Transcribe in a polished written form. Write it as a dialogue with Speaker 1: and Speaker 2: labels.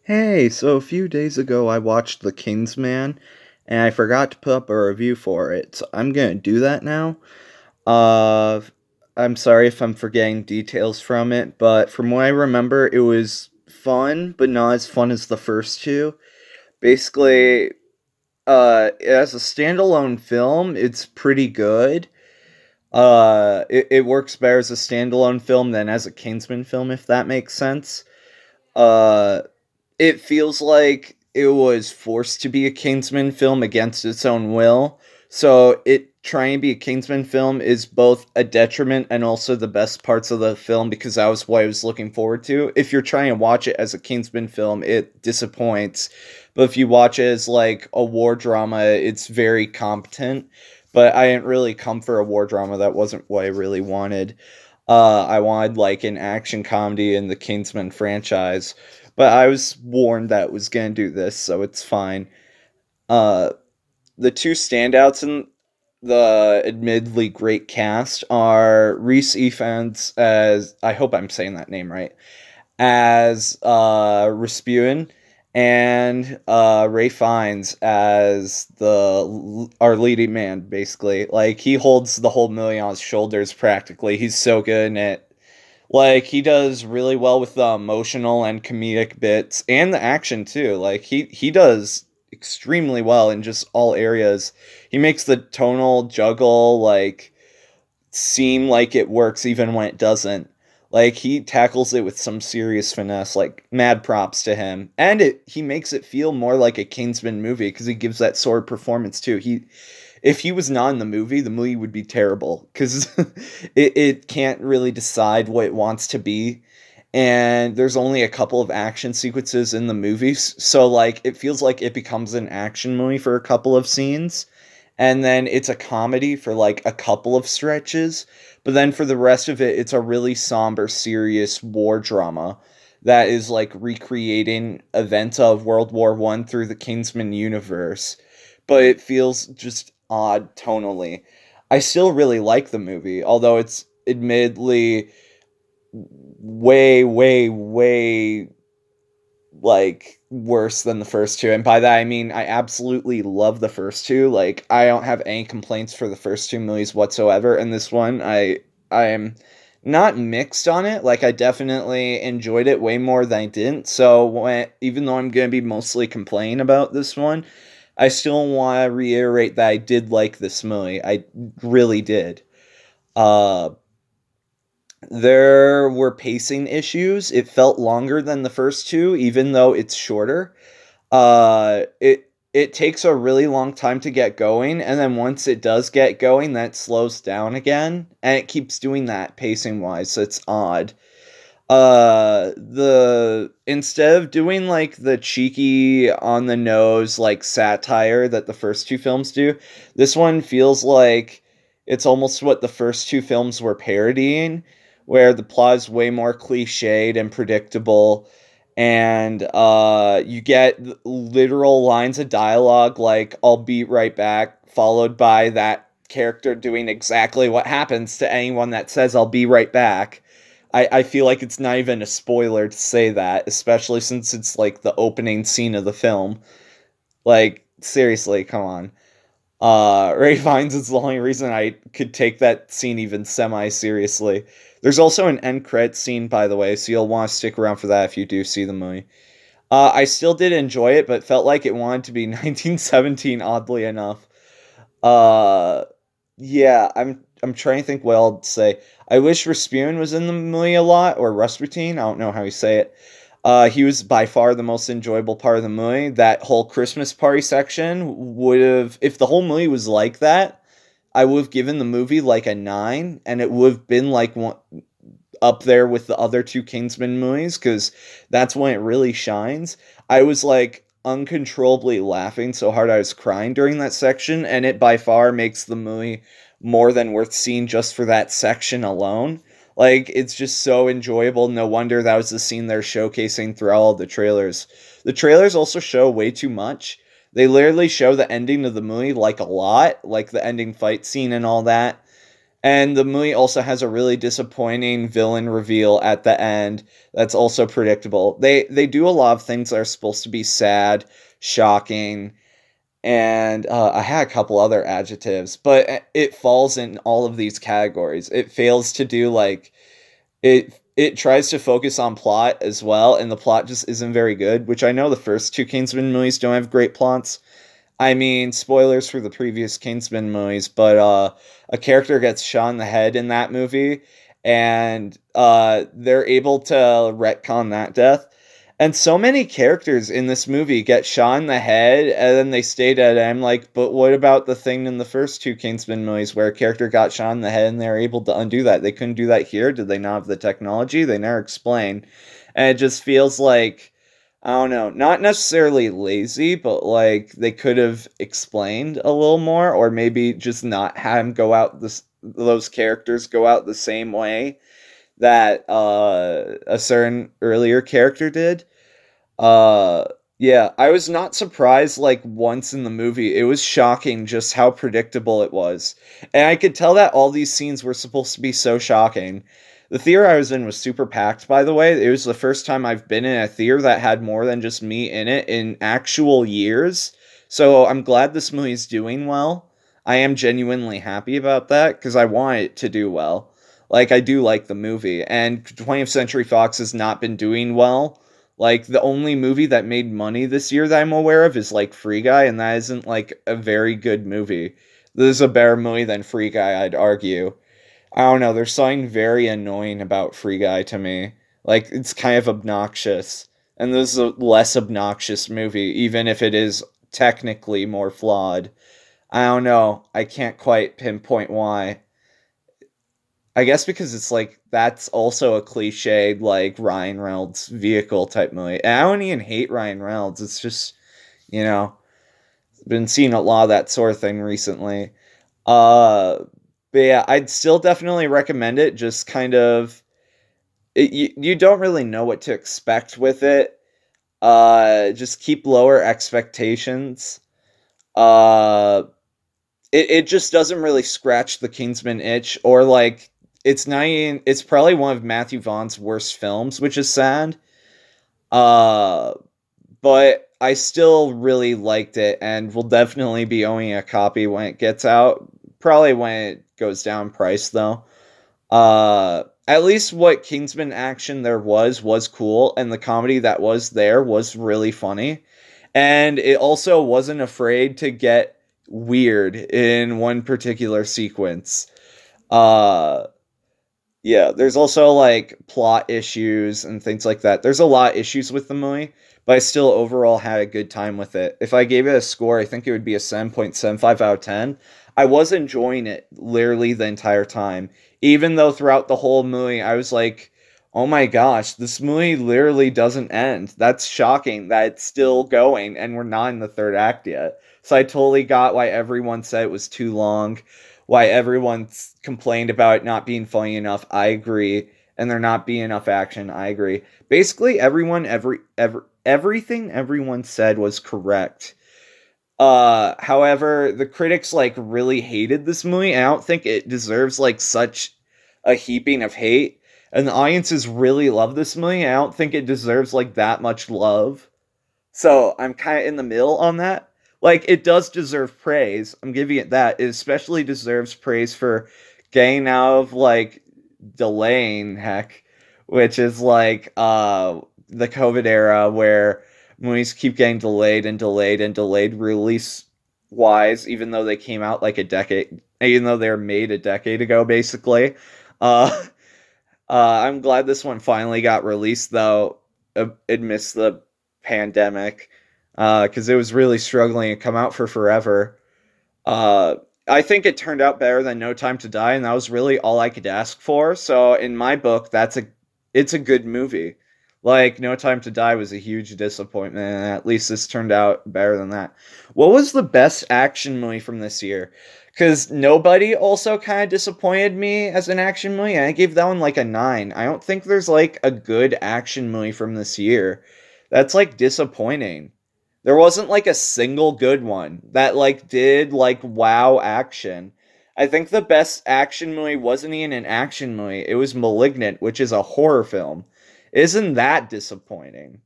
Speaker 1: Hey, so a few days ago I watched The Kingsman and I forgot to put up a review for it. So I'm gonna do that now. Uh I'm sorry if I'm forgetting details from it, but from what I remember it was fun, but not as fun as the first two. Basically, as a standalone film, it's pretty good. It works better as a standalone film than as a Kingsman film, if that makes sense. Uh it feels like it was forced to be a Kingsman film against its own will. So it trying to be a Kingsman film is both a detriment and also the best parts of the film because that was what I was looking forward to. If you're trying to watch it as a Kingsman film, it disappoints. But if you watch it as like a war drama, it's very competent. But I didn't really come for a war drama. That wasn't what I really wanted. I wanted like an action comedy in the Kingsman franchise, but I was warned that it was gonna do this, so it's fine. Uh, the two standouts in the admittedly great cast are Reese Ifans as I hope I'm saying that name right as Rasputin and Ray Fiennes as the our leading man. Basically, like he holds the whole movie on his shoulders practically. He's so good in it. Like he does really well with the emotional and comedic bits and the action too. Like he does extremely well in just all areas. He makes the tonal juggle like seem like it works even when it doesn't. Like he tackles it with some serious finesse. Like mad props to him, and he makes it feel more like a Kingsman movie because he gives that sort of performance too. He if he was not in the movie would be terrible because it can't really decide what it wants to be. And there's only a couple of action sequences in the movies. So, like, it feels like it becomes an action movie for a couple of scenes. And then it's a comedy for like a couple of stretches. But then for the rest of it, it's a really somber, serious war drama that is like recreating events of World War One through the Kingsman universe, but it feels just odd tonally. I still really like the movie, although it's admittedly way, way, way like worse than the first two. And by that I mean I absolutely love the first two. Like I don't have any complaints for the first two movies whatsoever. And this one I am not mixed on it. Like I definitely enjoyed it way more than I didn't. So when even though I'm gonna be mostly complaining about this one, I still want to reiterate that I did like this movie. I really did. Uh, there were pacing issues. It felt longer than the first two, even though it's shorter. It takes a really long time to get going, and then once it does get going, that slows down again, and it keeps doing that pacing wise. So it's odd. The instead of doing like the cheeky on the nose like satire that the first two films do, this one feels like it's almost what the first two films were parodying, where the plot is way more cliched and predictable, and you get literal lines of dialogue like "I'll be right back," followed by that character doing exactly what happens to anyone that says "I'll be right back." I feel like it's not even a spoiler to say that, especially since it's like the opening scene of the film. Like, seriously, come on. Ray Fiennes is the only reason I could take that scene even semi seriously. There's also an end credit scene, by the way, so you'll want to stick around for that if you do see the movie. I still did enjoy it, but felt like it wanted to be 1917, oddly enough. Uh, yeah, I'm trying to think what I'll say. I wish Rasputin was in the movie a lot, or Rasputin. I don't know how you say it. He was by far the most enjoyable part of the movie. That whole Christmas party section would have, if the whole movie was like that, I would have given the movie like a 9, and it would have been like one, up there with the other two Kingsman movies, because that's when it really shines. I was like uncontrollably laughing so hard I was crying during that section, and it by far makes the movie more than worth seeing just for that section alone. Like, it's just so enjoyable. No wonder that was the scene they're showcasing through all of the trailers. The trailers also show way too much. They literally show the ending of the movie like a lot, like the ending fight scene and all that. And the movie also has a really disappointing villain reveal at the end that's also predictable. They do a lot of things that are supposed to be sad, shocking, and I had a couple other adjectives, but it falls in all of these categories. It fails to do like it tries to focus on plot as well, and the plot just isn't very good. Which I know the first two Kingsman movies don't have great plots. I mean, spoilers for the previous Kingsman movies, but a character gets shot in the head in that movie, and they're able to retcon that death. And so many characters in this movie get shot in the head, and then they stay dead. And I'm like, but what about the thing in the first two Kingsman movies where a character got shot in the head and they're able to undo that? They couldn't do that here. Did they not have the technology? They never explain. And it just feels like, I don't know, not necessarily lazy, but like they could have explained a little more, or maybe just not have him go out those characters go out the same way that a certain earlier character did. Uh, yeah, I was not surprised like once in the movie. It was shocking just how predictable it was. And I could tell that all these scenes were supposed to be so shocking. The theater I was in was super packed, by the way. It was the first time I've been in a theater that had more than just me in it in actual years. So I'm glad this movie's doing well. I am genuinely happy about that because I want it to do well. Like, I do like the movie, and 20th Century Fox has not been doing well. Like, the only movie that made money this year that I'm aware of is like Free Guy, and that isn't like a very good movie. This is a better movie than Free Guy, I'd argue. I don't know, there's something very annoying about Free Guy to me. Like, it's kind of obnoxious. And this is a less obnoxious movie, even if it is technically more flawed. I don't know. I can't quite pinpoint why. I guess because it's like that's also a cliched like Ryan Reynolds vehicle type movie. And I don't even hate Ryan Reynolds. It's just, you know, been seeing a lot of that sort of thing recently. Uh but yeah, I'd still definitely recommend it. Just kind of you don't really know what to expect with it. Just keep lower expectations. Uh it just doesn't really scratch the Kingsman itch, or like it's not even, it's probably one of Matthew Vaughn's worst films, which is sad. Uh but I still really liked it and will definitely be owning a copy when it gets out. Probably when it goes down in price though. At least what Kingsman action there was cool, and the comedy that was there was really funny. And it also wasn't afraid to get weird in one particular sequence. Uh yeah, there's also like plot issues and things like that. There's a lot of issues with the movie, but I still overall had a good time with it. If I gave it a score, I think it would be a 7.75 out of 10. I was enjoying it literally the entire time, even though throughout the whole movie I was like, "Oh my gosh, this movie literally doesn't end. That's shocking that it's still going and we're not in the third act yet." So I totally got why everyone said it was too long, why everyone's complained about it not being funny enough. I agree. And there not being enough action. I agree. Basically, everything everyone said was correct. However, the critics like really hated this movie, and I don't think it deserves like such a heaping of hate. And the audiences really love this movie. I don't think it deserves like that much love. So I'm kind of in the middle on that. Like, it does deserve praise. I'm giving it that. It especially deserves praise for getting out of like delaying, heck, which is like the COVID era where movies keep getting delayed and delayed and delayed release wise, even though they came out like a decade, even though they were made a decade ago, basically. Uh, I'm glad this one finally got released, though, amidst the pandemic, because it was really struggling to come out for forever. Uh, I think it turned out better than No Time to Die, and that was really all I could ask for. So in my book, it's a good movie. Like No Time to Die was a huge disappointment, and at least this turned out better than that. What was the best action movie from this year? Because Nobody also kind of disappointed me as an action movie, and I gave that one like a 9. I don't think there's like a good action movie from this year. That's like disappointing. There wasn't like a single good one that like did like wow action. I think the best action movie wasn't even an action movie. It was Malignant, which is a horror film. Isn't that disappointing?